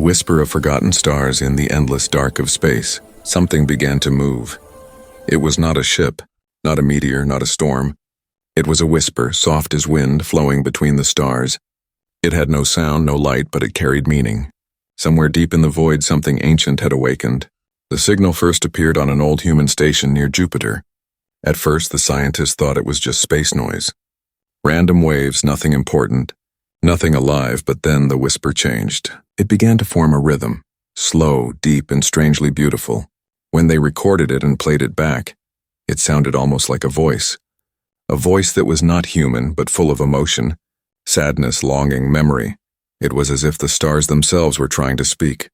whisper of forgotten stars in the endless dark of space, something began to move. It was not a ship, not a meteor, not a storm. It was a whisper, soft as wind, flowing between the stars. It had no sound, no light, but it carried meaning. Somewhere deep in the void, something ancient had awakened. The signal first appeared on an old human station near Jupiter. At first, the scientists thought it was just space noise. Random waves, nothing important, nothing alive, but then the whisper changed. It began to form a rhythm, slow, deep, and strangely beautiful. When they recorded it and played it back, it sounded almost like a voice that was not human, but full of emotion, sadness, longing, memory. It was as if the stars themselves were trying to speak.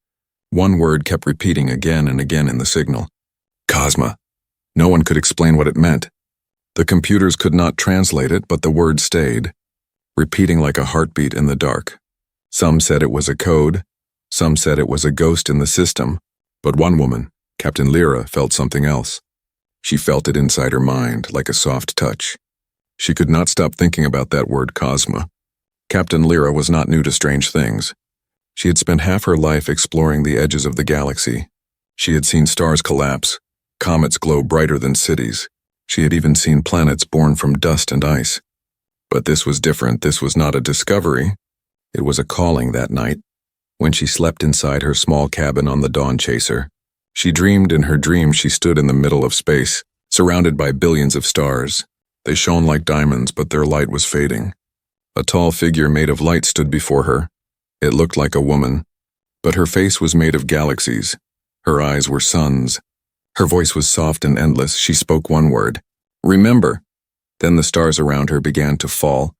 One word kept repeating again and again in the signal. Cosma. No one could explain what it meant. The computers could not translate it, but the word stayed, repeating like a heartbeat in the dark. Some said it was a code, some said it was a ghost in the system, but one woman, Captain Lira, felt something else. She felt it inside her mind, like a soft touch. She could not stop thinking about that word Cosma. Captain Lira was not new to strange things. She had spent half her life exploring the edges of the galaxy. She had seen stars collapse, comets glow brighter than cities. She had even seen planets born from dust and ice. But this was different. This was not a discovery. It was a calling that night. When she slept inside her small cabin on the Dawn Chaser, she dreamed in her dream she stood in the middle of space, surrounded by billions of stars. They shone like diamonds, but their light was fading. A tall figure made of light stood before her. It looked like a woman, but her face was made of galaxies. Her eyes were suns. Her voice was soft and endless. She spoke one word, remember. Then the stars around her began to fall,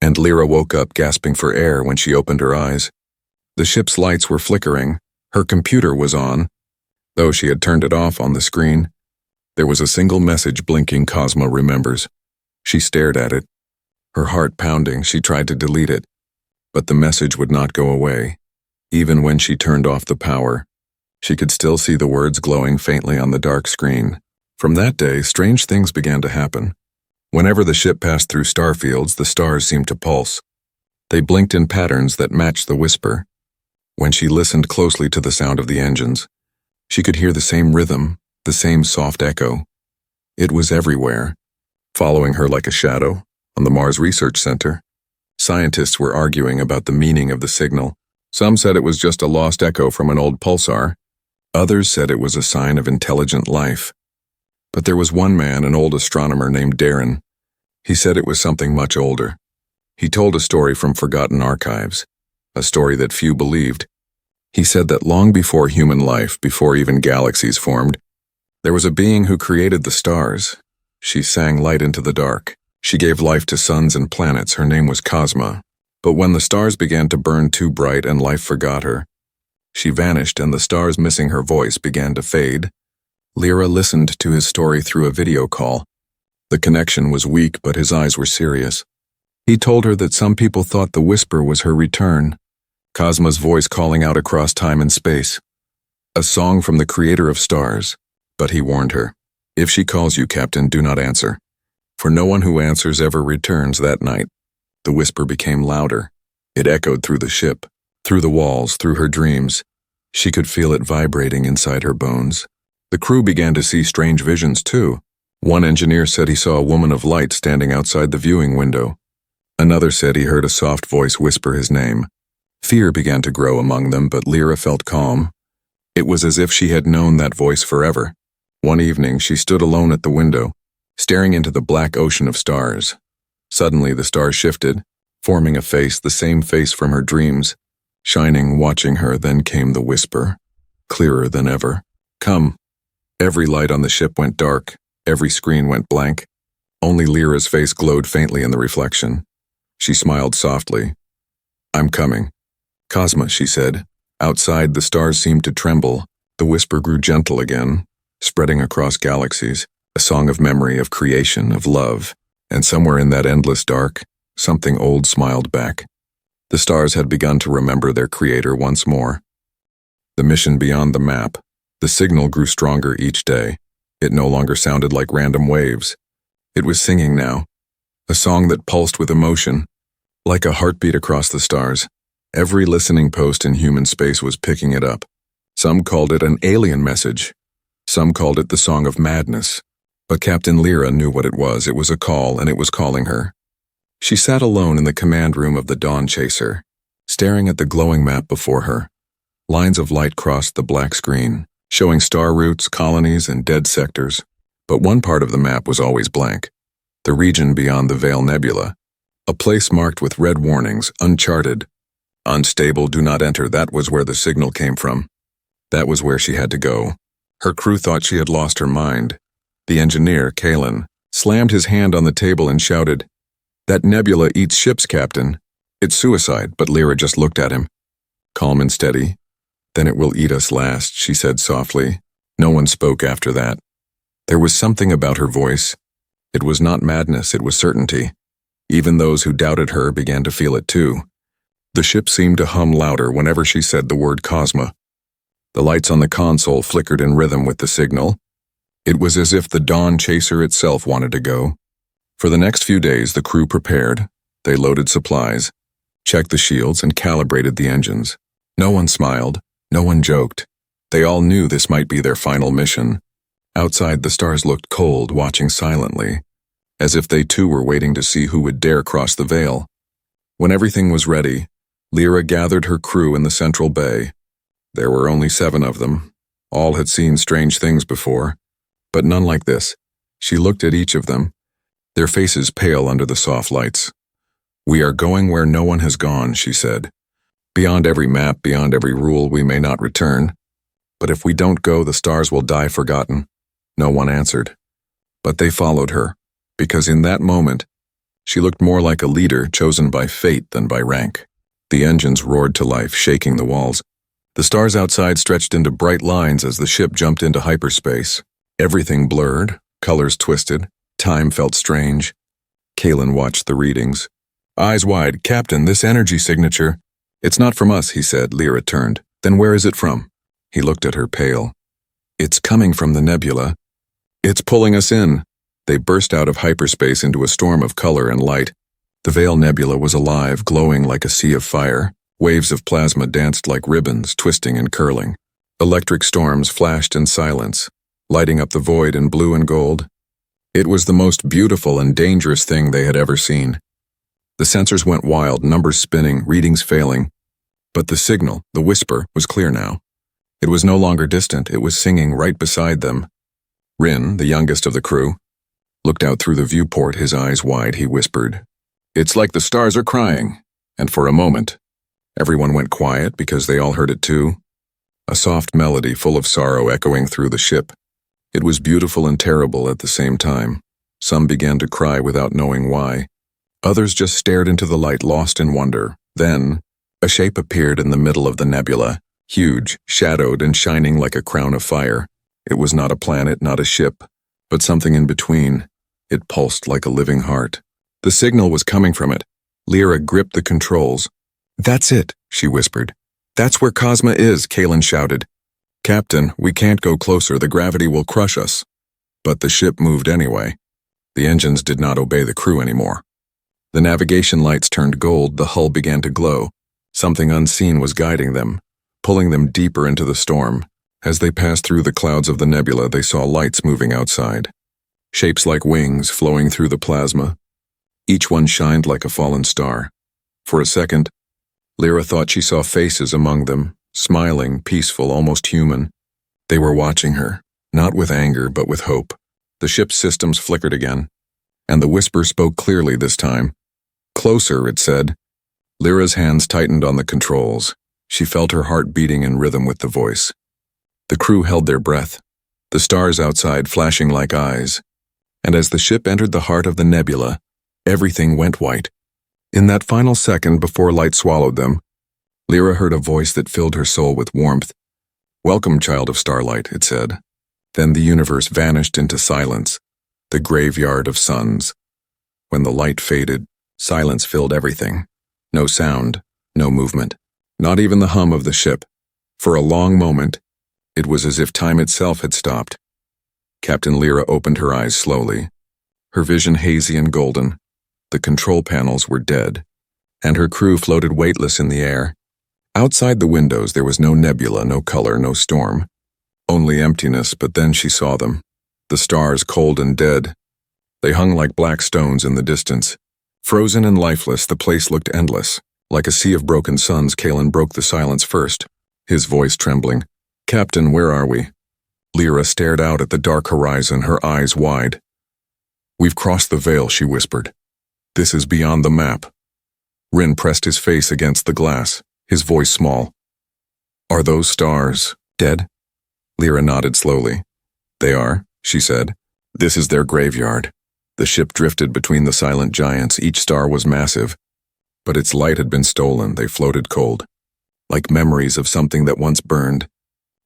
and Lira woke up gasping for air when she opened her eyes. The ship's lights were flickering. Her computer was on, though she had turned it off on the screen. There was a single message blinking, Cosma remembers. She stared at it, her heart pounding. She tried to delete it, but the message would not go away. Even when she turned off the power, she could still see the words glowing faintly on the dark screen. From that day, strange things began to happen. Whenever the ship passed through star fields, the stars seemed to pulse. They blinked in patterns that matched the whisper. When she listened closely to the sound of the engines, she could hear the same rhythm, the same soft echo. It was everywhere, following her like a shadow. On the Mars Research Center, scientists were arguing about the meaning of the signal. Some said it was just a lost echo from an old pulsar. Others said it was a sign of intelligent life. But there was one man, an old astronomer named Darren. He said it was something much older. He told a story from forgotten archives, a story that few believed. He said that long before human life, before even galaxies formed, there was a being who created the stars. She sang light into the dark. She gave life to suns and planets. Her name was Cosma. But when the stars began to burn too bright and life forgot her, she vanished, and the stars missing her voice began to fade. Lira listened to his story through a video call. The connection was weak, but his eyes were serious. He told her that some people thought the whisper was her return, Cosma's voice calling out across time and space. A song from the creator of stars. But he warned her, if she calls you, Captain, do not answer. For no one who answers ever returns. That night, the whisper became louder. It echoed through the ship, through the walls, through her dreams. She could feel it vibrating inside her bones. The crew began to see strange visions too. One engineer said he saw a woman of light standing outside the viewing window. Another said he heard a soft voice whisper his name. Fear began to grow among them, but Lira felt calm. It was as if she had known that voice forever. One evening, she stood alone at the window, staring into the black ocean of stars. Suddenly, the stars shifted, forming a face, the same face from her dreams. Shining, watching her, then came the whisper, clearer than ever. Come. Every light on the ship went dark. Every screen went blank. Only Lira's face glowed faintly in the reflection. She smiled softly. I'm coming. Cosma, she said. Outside, the stars seemed to tremble. The whisper grew gentle again, spreading across galaxies, a song of memory, of creation, of love. And somewhere in that endless dark, something old smiled back. The stars had begun to remember their creator once more. The mission beyond the map. The signal grew stronger each day. It no longer sounded like random waves. It was singing now, a song that pulsed with emotion, like a heartbeat across the stars. Every listening post in human space was picking it up. Some called it an alien message. Some called it the Song of Madness. But Captain Lira knew what it was. It was a call, and it was calling her. She sat alone in the command room of the Dawn Chaser, staring at the glowing map before her. Lines of light crossed the black screen, showing star routes, colonies, and dead sectors. But one part of the map was always blank. The region beyond the Veil Nebula. A place marked with red warnings, uncharted. Unstable, do not enter. That was where the signal came from. That was where she had to go. Her crew thought she had lost her mind. The engineer, Kalen, slammed his hand on the table and shouted, "That nebula eats ships, Captain. It's suicide," but Lira just looked at him. Calm and steady. "Then it will eat us last," she said softly. No one spoke after that. There was something about her voice. It was not madness, it was certainty. Even those who doubted her began to feel it too. The ship seemed to hum louder whenever she said the word Cosma. The lights on the console flickered in rhythm with the signal. It was as if the Dawn Chaser itself wanted to go. For the next few days, the crew prepared. They loaded supplies, checked the shields, and calibrated the engines. No one smiled. No one joked. They all knew this might be their final mission. Outside, the stars looked cold, watching silently, as if they too were waiting to see who would dare cross the veil. When everything was ready, Lira gathered her crew in the central bay. There were only 7 of them. All had seen strange things before, but none like this. She looked at each of them, their faces pale under the soft lights. "We are going where no one has gone," she said. "Beyond every map, beyond every rule, we may not return. But if we don't go, the stars will die forgotten." No one answered. But they followed her, because in that moment, she looked more like a leader chosen by fate than by rank. The engines roared to life, shaking the walls. The stars outside stretched into bright lines as the ship jumped into hyperspace. Everything blurred, colors twisted, time felt strange. Kalen watched the readings. Eyes wide, "Captain, this energy signature—" "It's not from us," he said. Lira turned. "Then where is it from?" He looked at her, pale. "It's coming from the nebula. It's pulling us in." They burst out of hyperspace into a storm of color and light. The Veil Nebula was alive, glowing like a sea of fire. Waves of plasma danced like ribbons, twisting and curling. Electric storms flashed in silence, lighting up the void in blue and gold. It was the most beautiful and dangerous thing they had ever seen. The sensors went wild, numbers spinning, readings failing. But the signal, the whisper, was clear now. It was no longer distant, it was singing right beside them. Rin, the youngest of the crew, looked out through the viewport, his eyes wide. He whispered, "It's like the stars are crying." And for a moment, everyone went quiet because they all heard it too. A soft melody full of sorrow echoing through the ship. It was beautiful and terrible at the same time. Some began to cry without knowing why. Others just stared into the light, lost in wonder. Then, a shape appeared in the middle of the nebula, huge, shadowed, and shining like a crown of fire. It was not a planet, not a ship, but something in between. It pulsed like a living heart. The signal was coming from it. Lira gripped the controls. "That's it," she whispered. "That's where Cosma is," Kalen shouted. "Captain, we can't go closer. The gravity will crush us." But the ship moved anyway. The engines did not obey the crew anymore. The navigation lights turned gold, the hull began to glow. Something unseen was guiding them, pulling them deeper into the storm. As they passed through the clouds of the nebula, they saw lights moving outside. Shapes like wings flowing through the plasma. Each one shined like a fallen star. For a second, Lira thought she saw faces among them, smiling, peaceful, almost human. They were watching her, not with anger, but with hope. The ship's systems flickered again, and the whisper spoke clearly this time. "Closer," it said. Lyra's hands tightened on the controls. She felt her heart beating in rhythm with the voice. The crew held their breath, the stars outside flashing like eyes. And as the ship entered the heart of the nebula, everything went white. In that final second before light swallowed them, Lira heard a voice that filled her soul with warmth. "Welcome, child of starlight," it said. Then the universe vanished into silence, the graveyard of suns. When the light faded, silence filled everything. No sound, no movement, not even the hum of the ship. For a long moment, it was as if time itself had stopped. Captain Lira opened her eyes slowly, her vision hazy and golden. The control panels were dead, and her crew floated weightless in the air. Outside the windows there was no nebula, no color, no storm. Only emptiness, but then she saw them. The stars, cold and dead. They hung like black stones in the distance. Frozen and lifeless, the place looked endless. Like a sea of broken suns, Kalen broke the silence first, his voice trembling. "Captain, where are we?" Lira stared out at the dark horizon, her eyes wide. "We've crossed the veil," she whispered. "This is beyond the map." Rin pressed his face against the glass, his voice small. "Are those stars dead?" Lira nodded slowly. "They are," she said. "This is their graveyard." The ship drifted between the silent giants. Each star was massive, but its light had been stolen. They floated cold, like memories of something that once burned.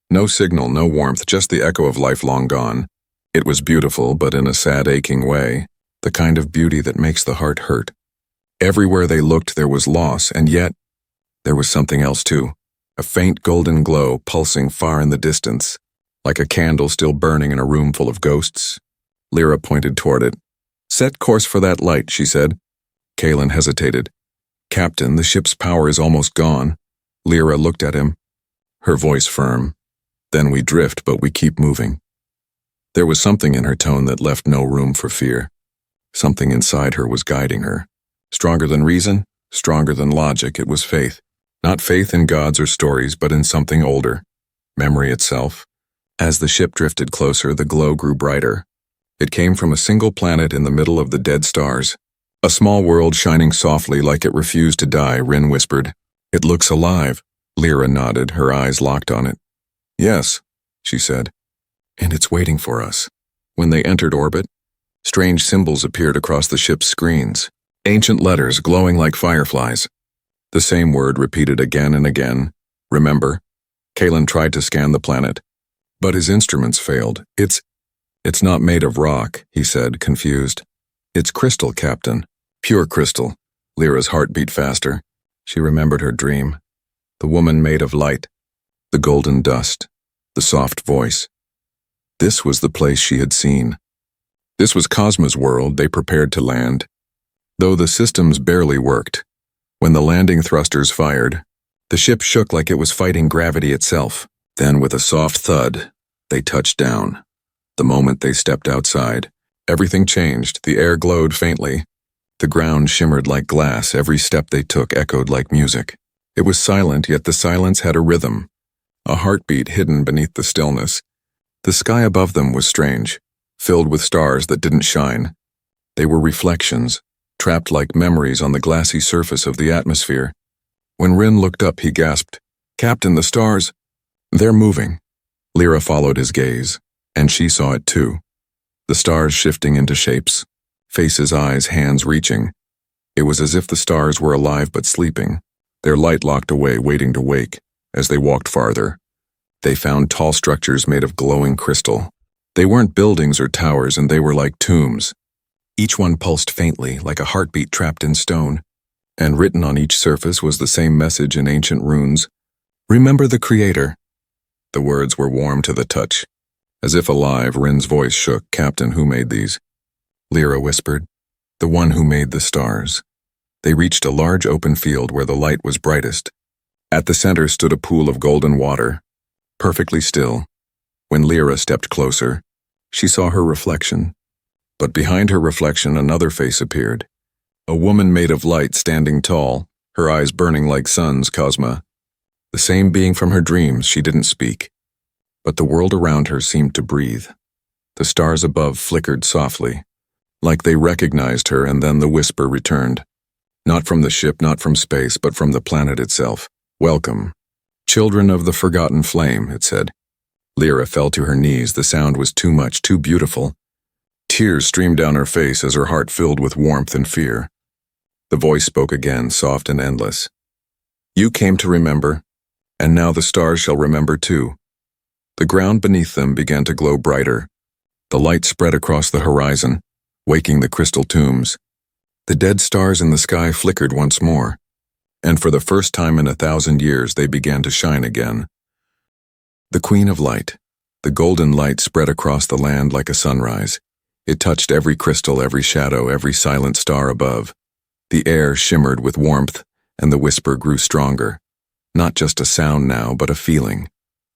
No signal, no warmth, just the echo of life long gone. It was beautiful, but in a sad, aching way, the kind of beauty that makes the heart hurt. Everywhere they looked there was loss, and yet there was something else too. A faint golden glow pulsing far in the distance, like a candle still burning in a room full of ghosts. Lira pointed toward it. "Set course for that light," she said. Kalen hesitated. "Captain, the ship's power is almost gone." Lira looked at him, her voice firm. "Then we drift, but we keep moving." There was something in her tone that left no room for fear. Something inside her was guiding her. Stronger than reason, stronger than logic, it was faith. Not faith in gods or stories, but in something older. Memory itself. As the ship drifted closer, the glow grew brighter. It came from a single planet in the middle of the dead stars. A small world shining softly like it refused to die, Rin whispered. "It looks alive." Lira nodded, her eyes locked on it. "Yes," she said. "And it's waiting for us." When they entered orbit, strange symbols appeared across the ship's screens. Ancient letters glowing like fireflies. The same word repeated again and again. "Remember." Kalen tried to scan the planet, but his instruments failed. It's not made of rock," he said, confused. "It's crystal, Captain. Pure crystal." Lyra's heart beat faster. She remembered her dream. The woman made of light. The golden dust. The soft voice. This was the place she had seen. This was Cosma's world. They prepared to land. Though the systems barely worked. When the landing thrusters fired, the ship shook like it was fighting gravity itself. Then, with a soft thud, they touched down. The moment they stepped outside, everything changed. The air glowed faintly. The ground shimmered like glass. Every step they took echoed like music. It was silent, yet the silence had a rhythm, a heartbeat hidden beneath the stillness. The sky above them was strange, filled with stars that didn't shine. They were reflections, trapped like memories on the glassy surface of the atmosphere. When Rin looked up, he gasped, "Captain, the stars, they're moving." Lira followed his gaze, and she saw it too. The stars shifting into shapes, faces, eyes, hands reaching. It was as if the stars were alive but sleeping, their light locked away, waiting to wake. As they walked farther, they found tall structures made of glowing crystal. They weren't buildings or towers, and they were like tombs. Each one pulsed faintly, like a heartbeat trapped in stone. And written on each surface was the same message in ancient runes. "Remember the Creator." The words were warm to the touch. As if alive, Rin's voice shook. "Captain, who made these?" Lira whispered, "The one who made the stars." They reached a large open field where the light was brightest. At the center stood a pool of golden water, perfectly still. When Lira stepped closer, she saw her reflection. But behind her reflection, another face appeared. A woman made of light, standing tall, her eyes burning like suns, Cosma. The same being from her dreams. She didn't speak, but the world around her seemed to breathe. The stars above flickered softly, like they recognized her, and then the whisper returned. Not from the ship, not from space, but from the planet itself. "Welcome, children of the forgotten flame," it said. Lira fell to her knees. The sound was too much, too beautiful. Tears streamed down her face as her heart filled with warmth and fear. The voice spoke again, soft and endless. "You came to remember, and now the stars shall remember too." The ground beneath them began to glow brighter. The light spread across the horizon, waking the crystal tombs. The dead stars in the sky flickered once more, and for the first time in 1,000 years they began to shine again. The Queen of Light. The golden light spread across the land like a sunrise. It touched every crystal, every shadow, every silent star above. The air shimmered with warmth, and the whisper grew stronger. Not just a sound now, but a feeling.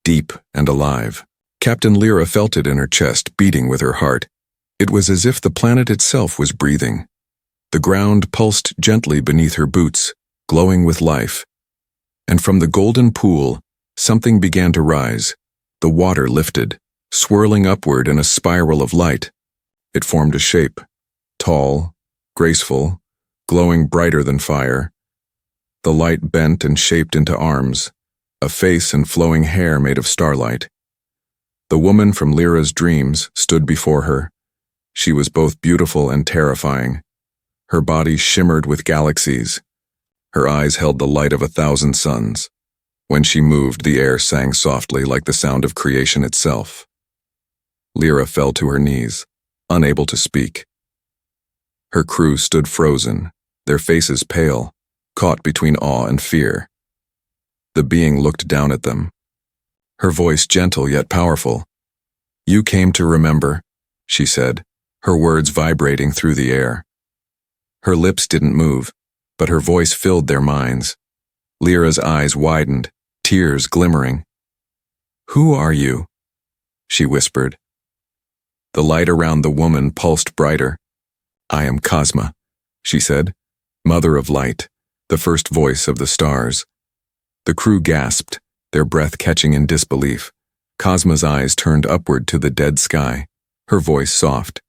Deep and alive. Captain Lira felt it in her chest, beating with her heart. It was as if the planet itself was breathing. The ground pulsed gently beneath her boots, glowing with life. And from the golden pool, something began to rise. The water lifted, swirling upward in a spiral of light. It formed a shape, tall, graceful, glowing brighter than fire. The light bent and shaped into arms, a face and flowing hair made of starlight. The woman from Lira's dreams stood before her. She was both beautiful and terrifying. Her body shimmered with galaxies. Her eyes held the light of 1,000 suns. When she moved, the air sang softly like the sound of creation itself. Lira fell to her knees, unable to speak. Her crew stood frozen, their faces pale, caught between awe and fear. The being looked down at them. Her voice gentle yet powerful. "You came to remember," she said, her words vibrating through the air. Her lips didn't move, but her voice filled their minds. Lira's eyes widened, tears glimmering. "Who are you?" she whispered. The light around the woman pulsed brighter. "I am Cosma," she said, "Mother of Light, the first voice of the stars." The crew gasped, their breath catching in disbelief. Cosma's eyes turned upward to the dead sky, her voice soft.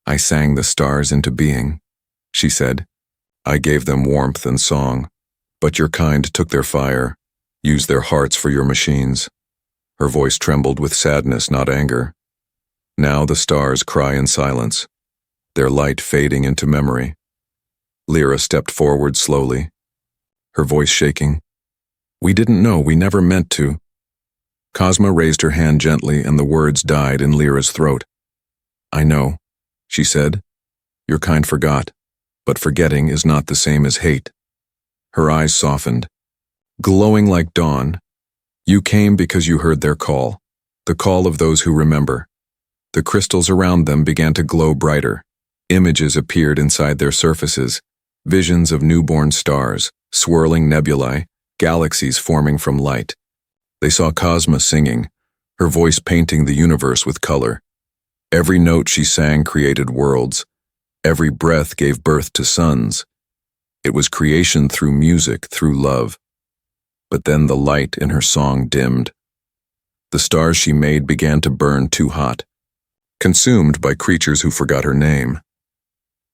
"I sang the stars into being," she said. "I gave them warmth and song, but your kind took their fire, used their hearts for your machines." Her voice trembled with sadness, not anger. Now the stars cry in silence, their light fading into memory. Lira stepped forward slowly, her voice shaking. "We didn't know, we never meant to." Cosma raised her hand gently and the words died in Lira's throat. "I know," she said. "Your kind forgot, but forgetting is not the same as hate." Her eyes softened, glowing like dawn. "You came because you heard their call, the call of those who remember." The crystals around them began to glow brighter. Images appeared inside their surfaces, visions of newborn stars, swirling nebulae, galaxies forming from light. They saw Cosma singing, her voice painting the universe with color. Every note she sang created worlds. Every breath gave birth to suns. It was creation through music, through love. But then the light in her song dimmed. The stars she made began to burn too hot, consumed by creatures who forgot her name.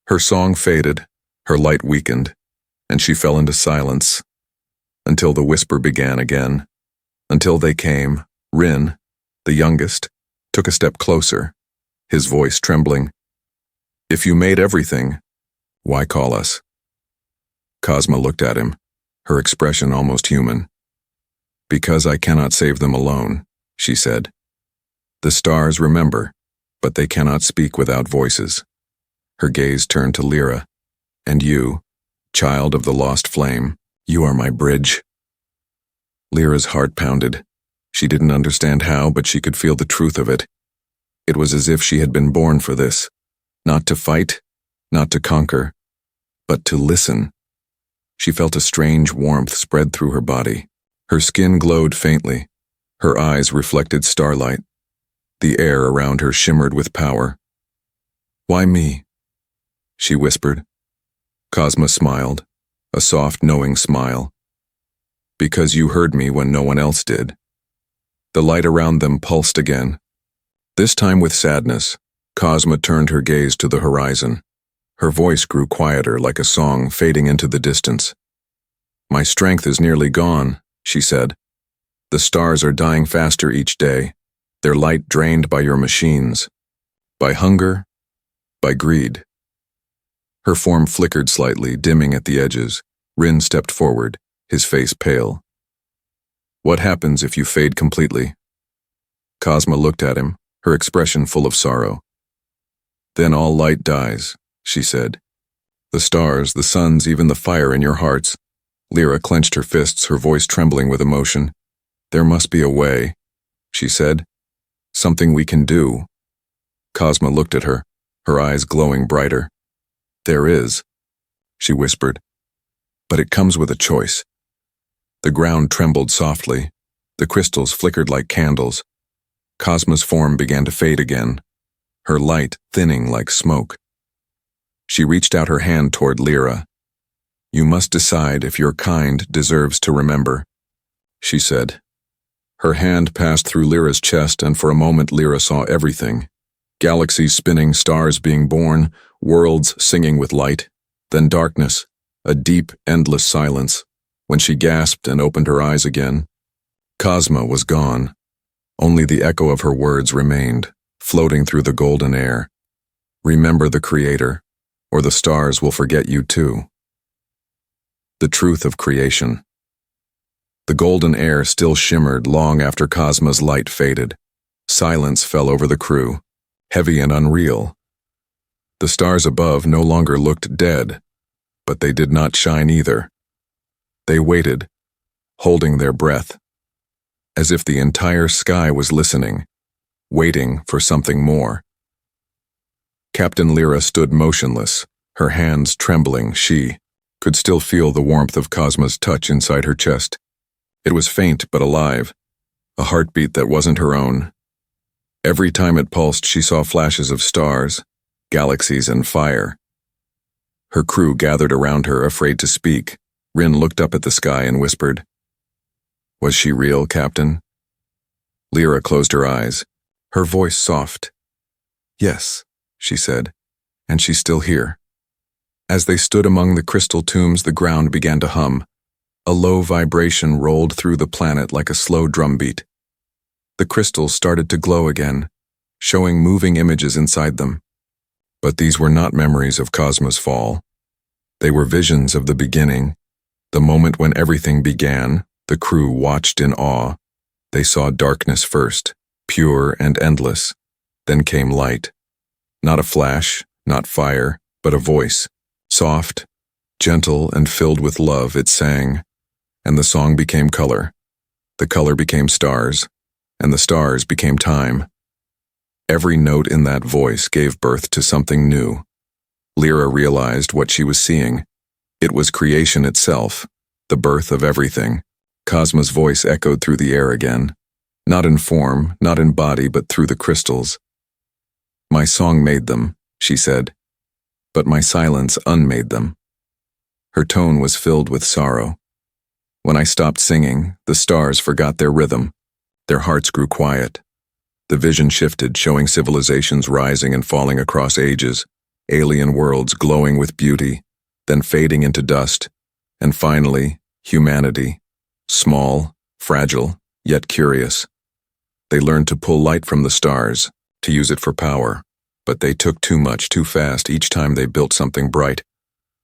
Her song faded, her light weakened, and she fell into silence, until the whisper began again. Until they came, Rin, the youngest, took a step closer, his voice trembling. "If you made everything, why call us?" Cosma looked at him, her expression almost human. "Because I cannot save them alone," she said. "The stars remember, but they cannot speak without voices." Her gaze turned to Lira. "And you, child of the lost flame, you are my bridge." Lira's heart pounded. She didn't understand how, but she could feel the truth of it. It was as if she had been born for this, not to fight, not to conquer, but to listen. She felt a strange warmth spread through her body. Her skin glowed faintly. Her eyes reflected starlight. The air around her shimmered with power. "Why me?" she whispered. Cosma smiled, a soft, knowing smile. "Because you heard me when no one else did." The light around them pulsed again. This time with sadness, Cosma turned her gaze to the horizon. Her voice grew quieter, like a song fading into the distance. "My strength is nearly gone," she said. "The stars are dying faster each day, their light drained by your machines, by hunger, by greed." Her form flickered slightly, dimming at the edges. Rin stepped forward, his face pale. "What happens if you fade completely?" Cosma looked at him, her expression full of sorrow. "Then all light dies," she said. "The stars, the suns, even the fire in your hearts." Lira clenched her fists, her voice trembling with emotion. "There must be a way," she said. "Something we can do." Cosma looked at her, her eyes glowing brighter. "There is," she whispered. "But it comes with a choice. The ground trembled softly. The crystals flickered like candles. Cosma's form began to fade again, her light thinning like smoke. She reached out her hand toward Lira. "You must decide if your kind deserves to remember," she said. Her hand passed through Lyra's chest, and for a moment Lira saw everything. Galaxies spinning, stars being born, worlds singing with light. Then darkness, a deep, endless silence. When she gasped and opened her eyes again, Cosma was gone. Only the echo of her words remained, floating through the golden air. "Remember the Creator, or the stars will forget you too." The truth of creation. The golden air still shimmered long after Cosma's light faded. Silence fell over the crew, heavy and unreal. The stars above no longer looked dead, but they did not shine either. They waited, holding their breath, as if the entire sky was listening, waiting for something more. Captain Lira stood motionless, her hands trembling. She could still feel the warmth of Cosma's touch inside her chest. It was faint but alive, a heartbeat that wasn't her own. Every time it pulsed, she saw flashes of stars, galaxies, and fire. Her crew gathered around her, afraid to speak. Rin looked up at the sky and whispered, "Was she real, Captain?" Lira closed her eyes, her voice soft. "Yes," she said, "and she's still here." As they stood among the crystal tombs, the ground began to hum. A low vibration rolled through the planet like a slow drumbeat. The crystals started to glow again, showing moving images inside them. But these were not memories of Cosma's fall. They were visions of the beginning, the moment when everything began. The crew watched in awe. They saw darkness first, pure and endless. Then came light. Not a flash, not fire, but a voice. Soft, gentle, and filled with love, it sang. And the song became color. The color became stars, and the stars became time. Every note in that voice gave birth to something new. Lira realized what she was seeing. It was creation itself, the birth of everything. Cosma's voice echoed through the air again. Not in form, not in body, but through the crystals. "My song made them," she said, "but my silence unmade them." Her tone was filled with sorrow. "When I stopped singing, the stars forgot their rhythm. Their hearts grew quiet. The vision shifted, showing civilizations rising and falling across ages, alien worlds glowing with beauty, then fading into dust, and finally, humanity, small, fragile, yet curious. They learned to pull light from the stars, to use it for power, but they took too much too fast each time they built something bright.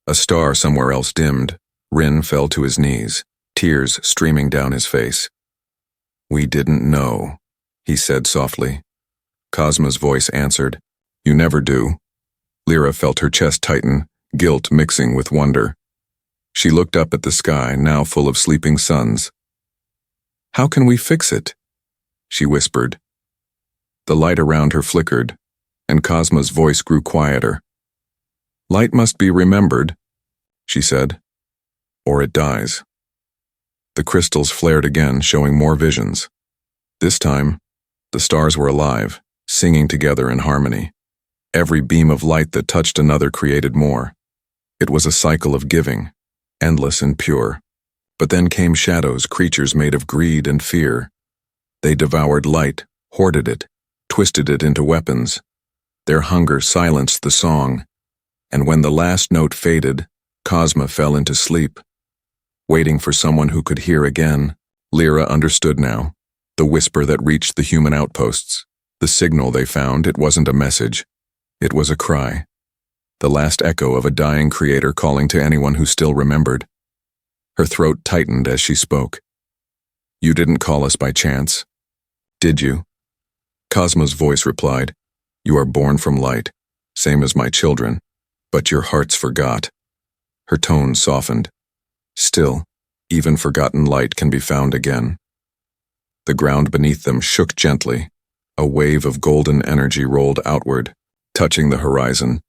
A star somewhere else dimmed. Rin fell to his knees, tears streaming down his face. "We didn't know," he said softly. Cosma's voice answered, "You never do." Lira felt her chest tighten, guilt mixing with wonder. She looked up at the sky, now full of sleeping suns. "How can we fix it?" she whispered. The light around her flickered, and Cosma's voice grew quieter. "Light must be remembered," she said, "or it dies." The crystals flared again, showing more visions. This time, the stars were alive, singing together in harmony. Every beam of light that touched another created more. It was a cycle of giving, endless and pure. But then came shadows, creatures made of greed and fear. They devoured light, hoarded it, twisted it into weapons. Their hunger silenced the song, and when the last note faded, Cosma fell into sleep. Waiting for someone who could hear again, Lira understood now. The whisper that reached the human outposts. The signal they found, it wasn't a message. It was a cry. The last echo of a dying creator calling to anyone who still remembered. Her throat tightened as she spoke. "You didn't call us by chance, did you?" Cosma's voice replied, "You are born from light, same as my children, but your hearts forgot." Her tone softened. "Still, even forgotten light can be found again." The ground beneath them shook gently. A wave of golden energy rolled outward, touching the horizon.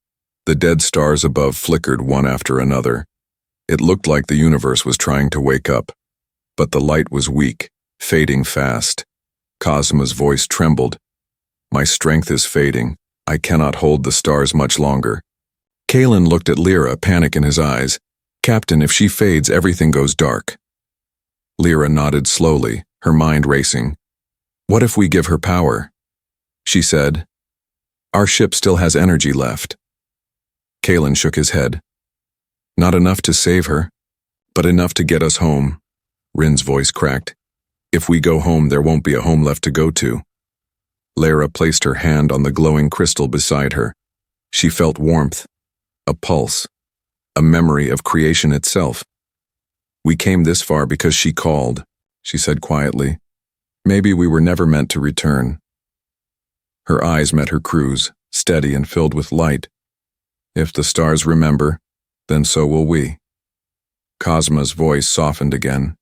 The dead stars above flickered one after another. It looked like the universe was trying to wake up. But the light was weak, fading fast. Cosma's voice trembled. My strength is fading. I cannot hold the stars much longer. Kalen looked at Lira, panic in his eyes. Captain, if she fades, everything goes dark. Lira nodded slowly, her mind racing. What if we give her power? She said. Our ship still has energy left. Kalen shook his head. Not enough to save her, but enough to get us home. Rin's voice cracked. If we go home, there won't be a home left to go to. Lira placed her hand on the glowing crystal beside her. She felt warmth, a pulse, a memory of creation itself. We came this far because she called, she said quietly. Maybe we were never meant to return. Her eyes met her crew's, steady and filled with light. If the stars remember, then so will we. Cosma's voice softened again.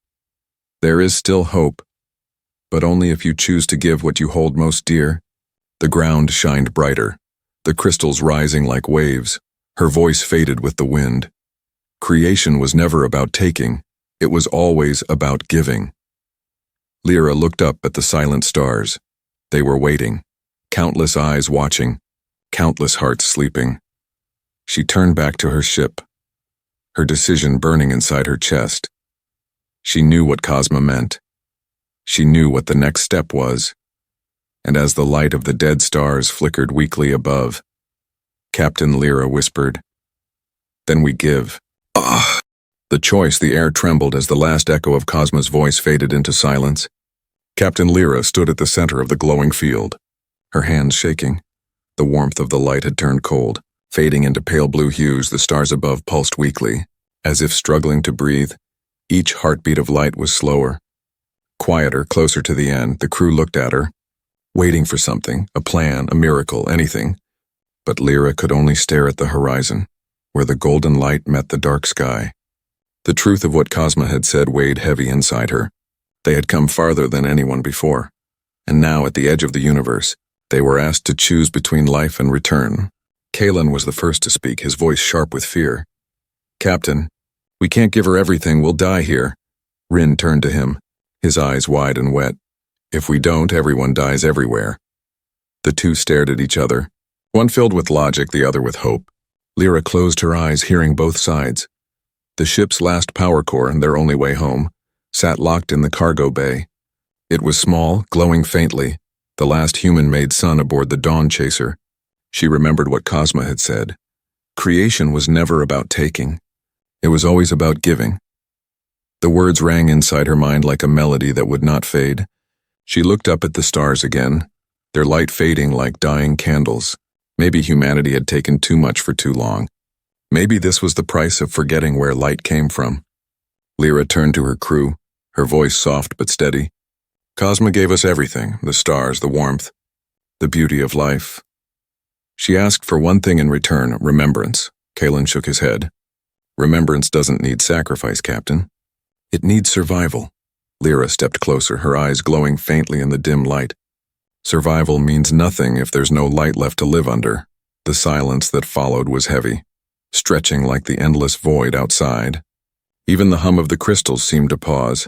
There is still hope, but only if you choose to give what you hold most dear. The ground shined brighter, the crystals rising like waves. Her voice faded with the wind. Creation was never about taking, it was always about giving. Lira looked up at the silent stars. They were waiting, countless eyes watching, countless hearts sleeping. She turned back to her ship, her decision burning inside her chest. She knew what Cosma meant. She knew what the next step was. And as the light of the dead stars flickered weakly above, Captain Lira whispered, Then we give. Ah! The choice, the air trembled as the last echo of Cosma's voice faded into silence. Captain Lira stood at the center of the glowing field, her hands shaking. The warmth of the light had turned cold. Fading into pale blue hues, the stars above pulsed weakly, as if struggling to breathe. Each heartbeat of light was slower. Quieter, closer to the end, the crew looked at her, waiting for something, a plan, a miracle, anything. But Lira could only stare at the horizon, where the golden light met the dark sky. The truth of what Cosma had said weighed heavy inside her. They had come farther than anyone before, and now at the edge of the universe, they were asked to choose between life and return. Kalen was the first to speak, his voice sharp with fear. Captain, we can't give her everything, we'll die here. Rin turned to him, his eyes wide and wet. If we don't, everyone dies everywhere. The two stared at each other, one filled with logic, the other with hope. Lira closed her eyes, hearing both sides. The ship's last power core, their only way home, sat locked in the cargo bay. It was small, glowing faintly, the last human-made sun aboard the Dawn Chaser. She remembered what Cosma had said. Creation was never about taking. It was always about giving. The words rang inside her mind like a melody that would not fade. She looked up at the stars again, their light fading like dying candles. Maybe humanity had taken too much for too long. Maybe this was the price of forgetting where light came from. Lira turned to her crew, her voice soft but steady. Cosma gave us everything, the stars, the warmth, the beauty of life. She asked for one thing in return, remembrance. Kalen shook his head. Remembrance doesn't need sacrifice, Captain. It needs survival. Lira stepped closer, her eyes glowing faintly in the dim light. Survival means nothing if there's no light left to live under. The silence that followed was heavy, stretching like the endless void outside. Even the hum of the crystals seemed to pause.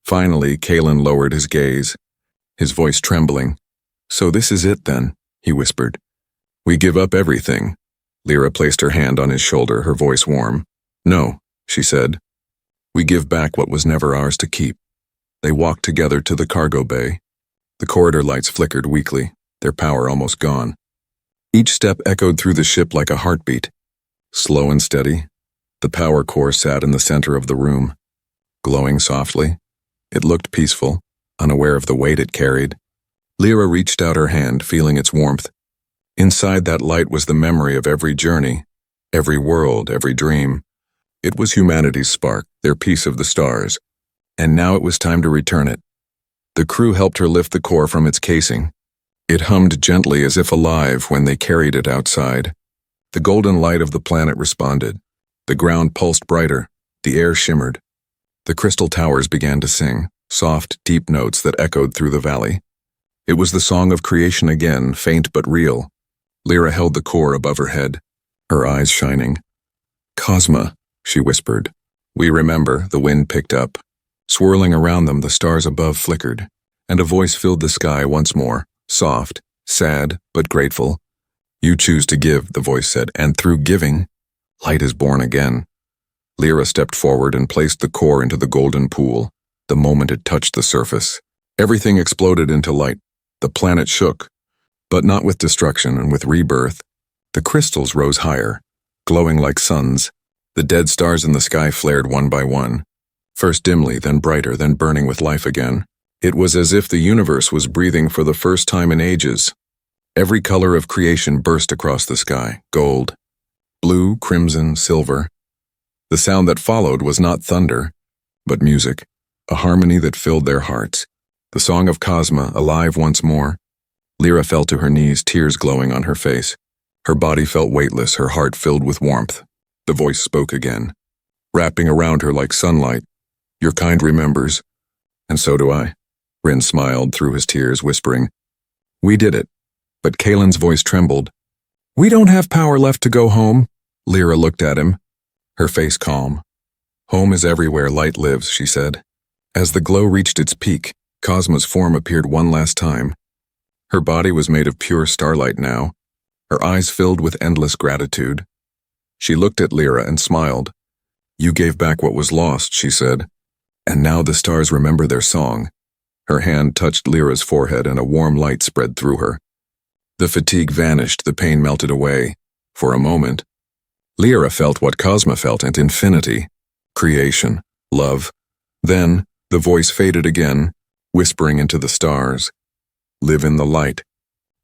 Finally, Kalen lowered his gaze, his voice trembling. So this is it then, he whispered. We give up everything. Lira placed her hand on his shoulder, her voice warm. No, she said. We give back what was never ours to keep. They walked together to the cargo bay. The corridor lights flickered weakly, their power almost gone. Each step echoed through the ship like a heartbeat. Slow and steady, the power core sat in the center of the room, glowing softly. It looked peaceful, unaware of the weight it carried. Lira reached out her hand, feeling its warmth. Inside that light was the memory of every journey, every world, every dream. It was humanity's spark, their piece of the stars. And now it was time to return it. The crew helped her lift the core from its casing. It hummed gently as if alive when they carried it outside. The golden light of the planet responded. The ground pulsed brighter, the air shimmered. The crystal towers began to sing, soft, deep notes that echoed through the valley. It was the song of creation again, faint but real. Lira held the core above her head, her eyes shining. Cosma, she whispered. We remember, the wind picked up. Swirling around them, the stars above flickered, and a voice filled the sky once more, soft, sad, but grateful. "You choose to give," the voice said, "and through giving, light is born again." Lira stepped forward and placed the core into the golden pool. The moment it touched the surface, everything exploded into light. The planet shook, but not with destruction and with rebirth. The crystals rose higher, glowing like suns. The dead stars in the sky flared one by one, first dimly, then brighter, then burning with life again. It was as if the universe was breathing for the first time in ages. Every color of creation burst across the sky: gold, blue, crimson, silver. The sound that followed was not thunder, but music, a harmony that filled their hearts. The song of Cosma, alive once more. Lira fell to her knees, tears glowing on her face. Her body felt weightless, her heart filled with warmth. The voice spoke again, wrapping around her like sunlight. "Your kind remembers, and so do I." Rin smiled through his tears, whispering, "We did it." But Kalen's voice trembled. "We don't have power left to go home." Lira looked at him, her face calm. "Home is everywhere light lives," she said. As the glow reached its peak, Cosma's form appeared one last time. Her body was made of pure starlight now, her eyes filled with endless gratitude. She looked at Lira and smiled. "You gave back what was lost," she said, "and now the stars remember their song." Her hand touched Lyra's forehead and a warm light spread through her. The fatigue vanished, the pain melted away. For a moment, Lira felt what Cosma felt, and infinity, creation, love. Then, the voice faded again, whispering into the stars, "Live in the light,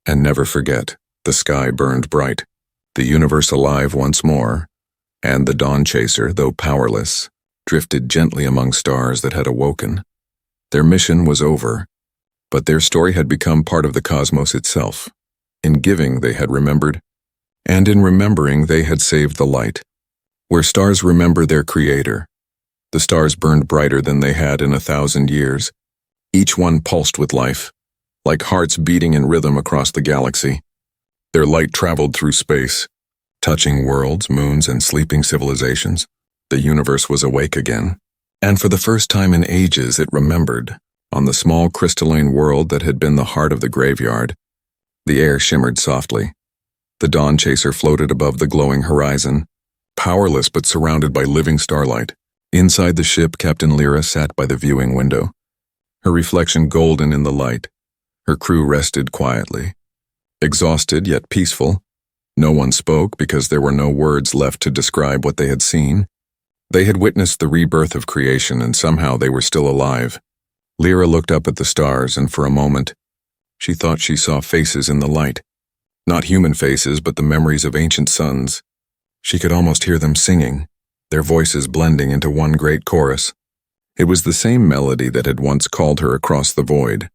and never forget." The sky burned bright, the universe alive once more, and the dawn chaser, though powerless, drifted gently among stars that had awoken. Their mission was over, but their story had become part of the cosmos itself. In giving, they had remembered, and in remembering, they had saved the light. Where stars remember their creator, the stars burned brighter than they had in 1,000 years. Each one pulsed with life, like hearts beating in rhythm across the galaxy. Their light traveled through space, touching worlds, moons, and sleeping civilizations. The universe was awake again, and for the first time in ages it remembered. On the small crystalline world that had been the heart of the graveyard, the air shimmered softly. The dawn chaser floated above the glowing horizon, powerless but surrounded by living starlight. Inside the ship, Captain Lira sat by the viewing window, her reflection golden in the light. Her crew rested quietly, exhausted yet peaceful. No one spoke because there were no words left to describe what they had seen. They had witnessed the rebirth of creation, and somehow they were still alive. Lira looked up at the stars, and for a moment, she thought she saw faces in the light. Not human faces, but the memories of ancient suns. She could almost hear them singing, their voices blending into one great chorus. It was the same melody that had once called her across the void.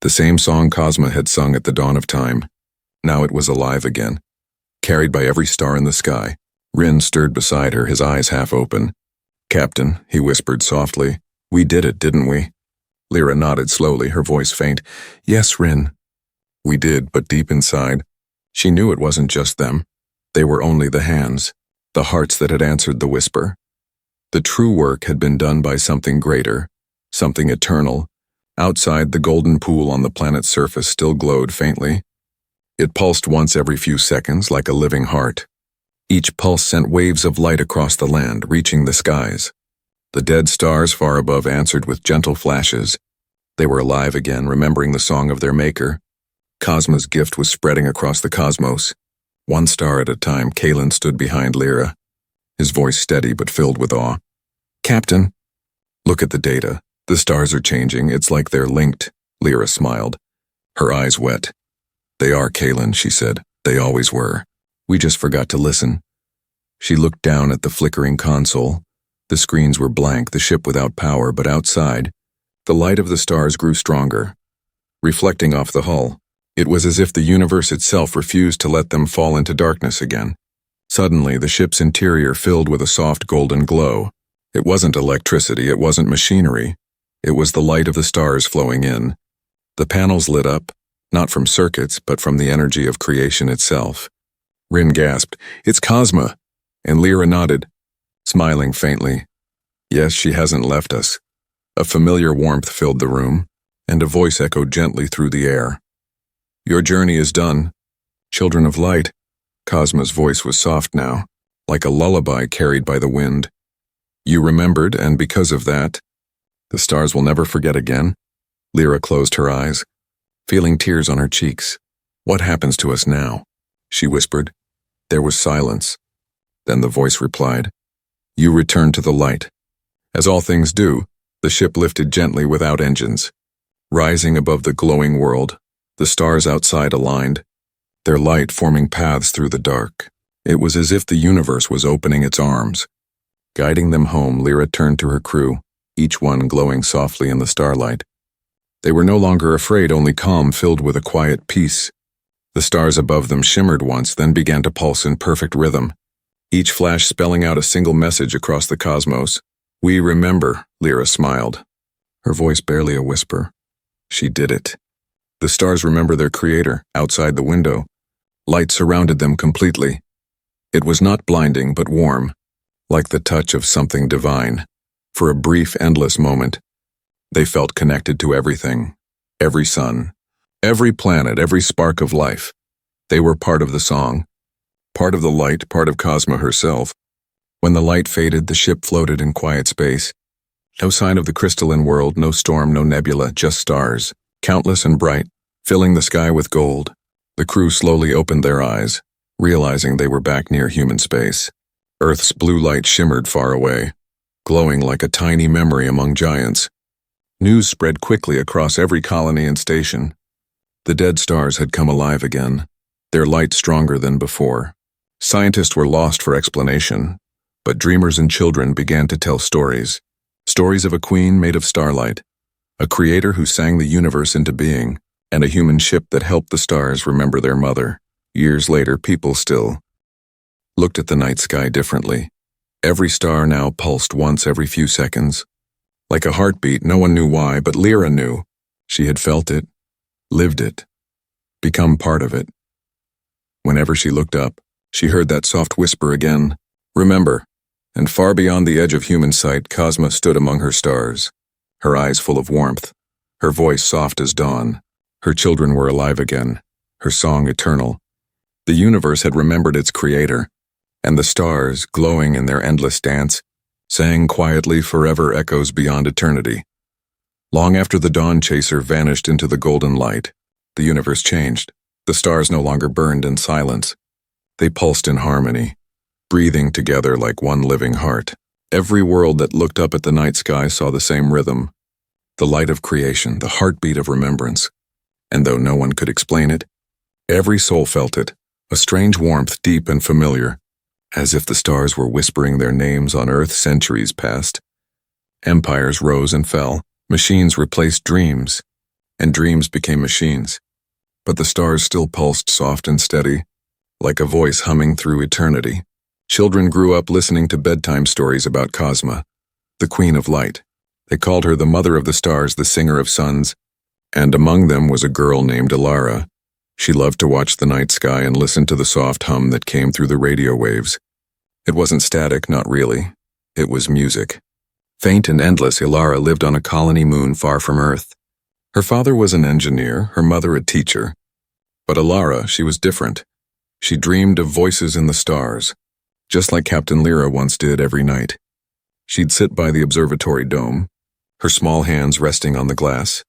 The same song Cosma had sung at the dawn of time. Now it was alive again, carried by every star in the sky. Rin stirred beside her, his eyes half open. "Captain," he whispered softly, "we did it, didn't we?" Lira nodded slowly, her voice faint. "Yes, Rin. We did," but deep inside, she knew it wasn't just them. They were only the hands, the hearts that had answered the whisper. The true work had been done by something greater, something eternal. Outside, the golden pool on the planet's surface still glowed faintly. It pulsed once every few seconds like a living heart. Each pulse sent waves of light across the land, reaching the skies. The dead stars far above answered with gentle flashes. They were alive again, remembering the song of their maker. Cosma's gift was spreading across the cosmos. One star at a time, Kalen stood behind Lira, his voice steady but filled with awe. "Captain, look at the data. The stars are changing. It's like they're linked." Lira smiled, her eyes wet. "They are, Kalen," she said. "They always were. We just forgot to listen." She looked down at the flickering console. The screens were blank, the ship without power, but outside, the light of the stars grew stronger, reflecting off the hull. It was as if the universe itself refused to let them fall into darkness again. Suddenly, the ship's interior filled with a soft golden glow. It wasn't electricity, it wasn't machinery. It was the light of the stars flowing in. The panels lit up, not from circuits, but from the energy of creation itself. Rin gasped, "It's Cosma," and Lira nodded, smiling faintly. "Yes, she hasn't left us. A familiar warmth filled the room, and a voice echoed gently through the air. "Your journey is done, children of light." Cosma's voice was soft now, like a lullaby carried by the wind. "You remembered, and because of that, the stars will never forget again." Lira closed her eyes, feeling tears on her cheeks. "What happens to us now?" she whispered. There was silence. Then the voice replied, "You return to the light." As all things do, the ship lifted gently without engines. Rising above the glowing world, the stars outside aligned, their light forming paths through the dark. It was as if the universe was opening its arms. Guiding them home, Lira turned to her crew, each one glowing softly in the starlight. They were no longer afraid, only calm, filled with a quiet peace. The stars above them shimmered once, then began to pulse in perfect rhythm, each flash spelling out a single message across the cosmos. "We remember," Lira smiled, her voice barely a whisper. She did it. The stars remember their creator, outside the window. Light surrounded them completely. It was not blinding, but warm, like the touch of something divine. For a brief, endless moment, they felt connected to everything. Every sun, every planet, every spark of life. They were part of the song, part of the light, part of Cosma herself. When the light faded, the ship floated in quiet space. No sign of the crystalline world, no storm, no nebula, just stars, countless and bright, filling the sky with gold. The crew slowly opened their eyes, realizing they were back near human space. Earth's blue light shimmered far away, glowing like a tiny memory among giants. News spread quickly across every colony and station. The dead stars had come alive again, their light stronger than before. Scientists were lost for explanation, but dreamers and children began to tell stories. Stories of a queen made of starlight, a creator who sang the universe into being, and a human ship that helped the stars remember their mother. Years later, people still looked at the night sky differently. Every star now pulsed once every few seconds. Like a heartbeat, no one knew why, but Lira knew. She had felt it, lived it, become part of it. Whenever she looked up, she heard that soft whisper again, "Remember." And far beyond the edge of human sight, Cosma stood among her stars, her eyes full of warmth, her voice soft as dawn. Her children were alive again, her song eternal. The universe had remembered its creator, and the stars, glowing in their endless dance, sang quietly forever echoes beyond eternity. Long after the dawn chaser vanished into the golden light, the universe changed. The stars no longer burned in silence. They pulsed in harmony, breathing together like one living heart. Every world that looked up at the night sky saw the same rhythm, the light of creation, the heartbeat of remembrance. And though no one could explain it, every soul felt it, a strange warmth deep and familiar, as if the stars were whispering their names on Earth centuries past. Empires rose and fell, machines replaced dreams, and dreams became machines. But the stars still pulsed soft and steady, like a voice humming through eternity. Children grew up listening to bedtime stories about Cosma, the Queen of Light. They called her the Mother of the Stars, the Singer of Suns, and among them was a girl named Ilara. She loved to watch the night sky and listen to the soft hum that came through the radio waves. It wasn't static, not really. It was music. Faint and endless, Ilara lived on a colony moon far from Earth. Her father was an engineer, her mother a teacher. But Ilara, she was different. She dreamed of voices in the stars, just like Captain Lira once did every night. She'd sit by the observatory dome, her small hands resting on the glass,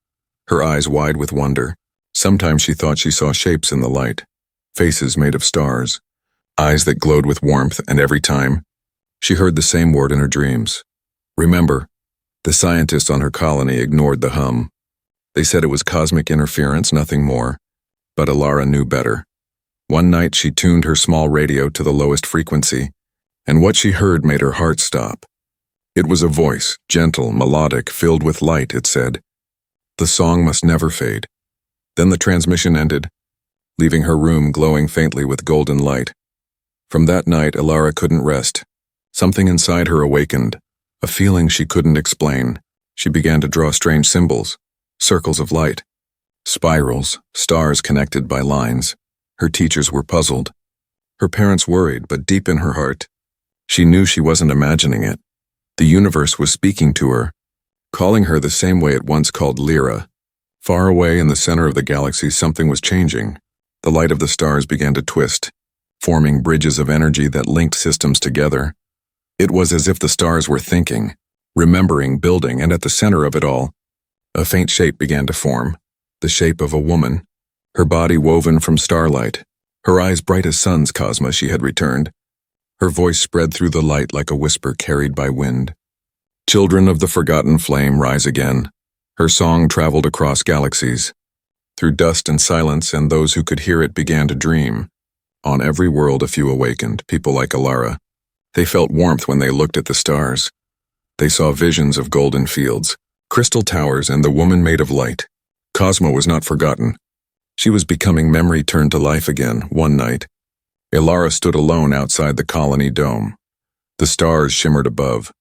her eyes wide with wonder. Sometimes she thought she saw shapes in the light, faces made of stars, eyes that glowed with warmth, and every time, she heard the same word in her dreams. Remember. The scientists on her colony ignored the hum. They said it was cosmic interference, nothing more. But Ilara knew better. One night she tuned her small radio to the lowest frequency, and what she heard made her heart stop. It was a voice, gentle, melodic, filled with light, it said. The song must never fade. Then the transmission ended, leaving her room glowing faintly with golden light. From that night, Ilara couldn't rest. Something inside her awakened, a feeling she couldn't explain. She began to draw strange symbols, circles of light, spirals, stars connected by lines. Her teachers were puzzled. Her parents worried, but deep in her heart, she knew she wasn't imagining it. The universe was speaking to her, calling her the same way it once called Lira. Far away in the center of the galaxy, something was changing. The light of the stars began to twist, forming bridges of energy that linked systems together. It was as if the stars were thinking, remembering, building, and at the center of it all, a faint shape began to form, the shape of a woman, her body woven from starlight, her eyes bright as suns. Cosma, she had returned. Her voice spread through the light like a whisper carried by wind. Children of the forgotten flame, rise again. Her song traveled across galaxies, through dust and silence, and those who could hear it began to dream. On every world a few awakened, people like Alara. They felt warmth when they looked at the stars. They saw visions of golden fields, crystal towers, and the woman made of light. Cosma was not forgotten. She was becoming memory turned to life again. One night, Alara stood alone outside the colony dome. The stars shimmered above,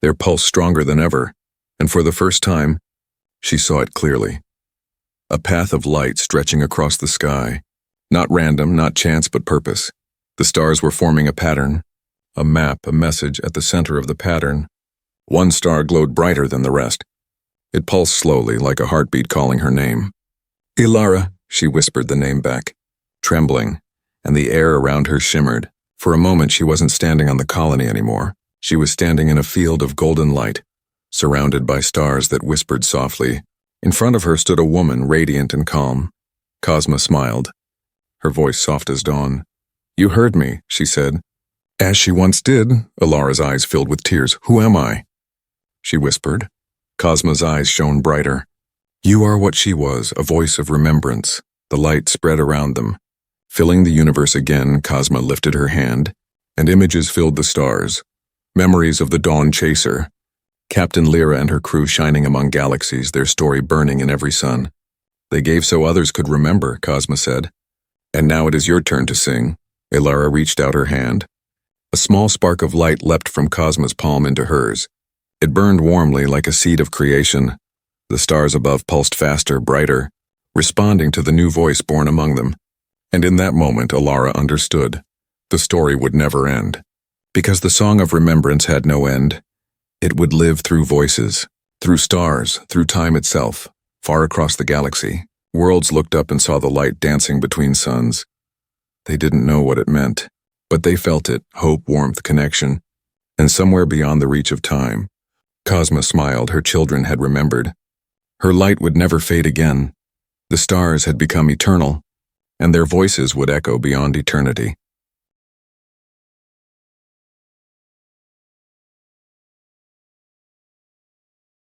their pulse stronger than ever, and for the first time, she saw it clearly. A path of light stretching across the sky. Not random, not chance, but purpose. The stars were forming a pattern, a map, a message at the center of the pattern. One star glowed brighter than the rest. It pulsed slowly, like a heartbeat calling her name. Alara, she whispered the name back, trembling, and the air around her shimmered. For a moment she wasn't standing on the colony anymore. She was standing in a field of golden light, surrounded by stars that whispered softly. In front of her stood a woman, radiant and calm. Cosma smiled, her voice soft as dawn. "You heard me," she said. "As she once did." Alara's eyes filled with tears. "Who am I?" she whispered. Cosma's eyes shone brighter. "You are what she was, a voice of remembrance." The light spread around them, filling the universe again. Cosma lifted her hand, and images filled the stars. Memories of the Dawn Chaser, Captain Lira and her crew shining among galaxies, their story burning in every sun. "They gave so others could remember," Cosma said. "And now it is your turn to sing." Alara reached out her hand. A small spark of light leapt from Cosma's palm into hers. It burned warmly like a seed of creation. The stars above pulsed faster, brighter, responding to the new voice born among them. And in that moment, Alara understood. The story would never end. Because the song of remembrance had no end. It would live through voices, through stars, through time itself, far across the galaxy. Worlds looked up and saw the light dancing between suns. They didn't know what it meant, but they felt it, hope, warmth, connection, and somewhere beyond the reach of time. Cosma smiled. Her children had remembered. Her light would never fade again. The stars had become eternal, and their voices would echo beyond eternity.